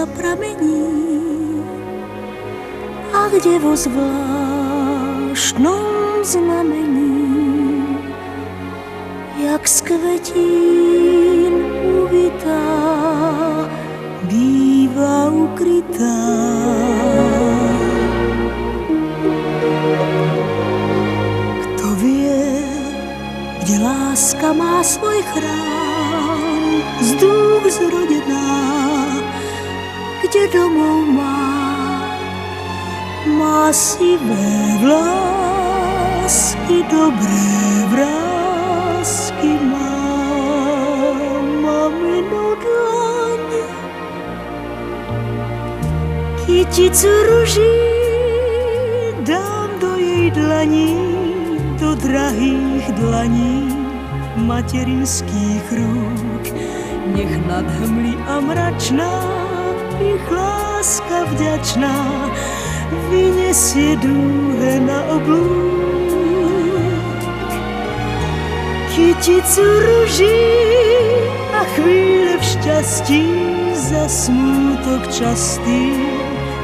láska pramení a kde vo zvláštnom znamení, jak z kvetín uvitá, bývá ukrytá. Kto vie, kde láska má svoj chrám, vzduch zrodená, kde domov má sivé vlásky, dobré vrásky má maminu dlaň. Kyticu ruží dám do jej dlaní, do drahých dlaní materinských rúk. Nech nad hmly a mračná ich láska vďačná vyniesie dúhe na oblúk. Kyticu ruží a chvíle v šťastí, za smútok častý,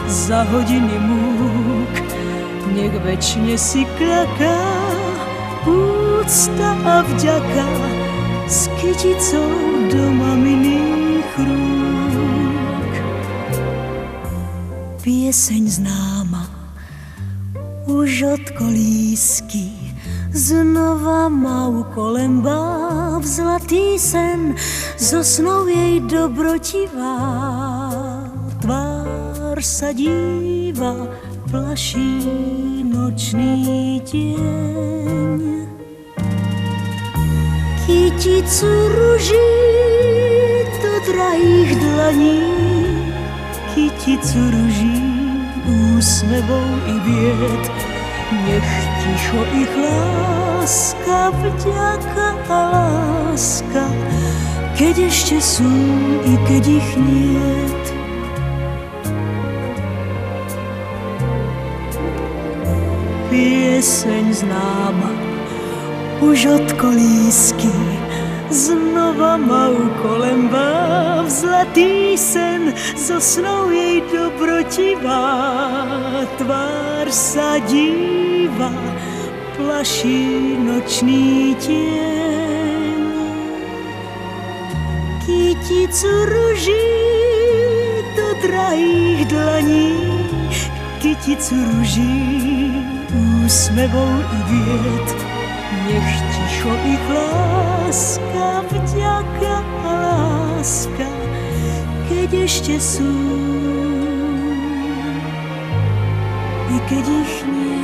za hodiny múk. Nech večne si kľaká úcta a vďaka s kyticou do maminých rúk. Pieseň známa už od kolísky znova ma ukolembá v zlatý sen, zo snov jej dobrotivá tvár sa díva, plaší nočný deň. Kyticu ruží do drahých dlaní, kyticu ruží úsmevou i bied. Nech ticho ich láska, vďaka a láska, keď ešte sú i keď ich niet. Pieseň známa už od kolísky znova ma ukolembá v zlatý sen, zo snov jej dobrotivá tvár sa díva, plaší nočný deň. Kyticu ruží do drahých dlaní, kyticu ruží úsmevou i bied. Nech ticho ich láska, vďaka a láska, keď ešte sú i keď ich nie.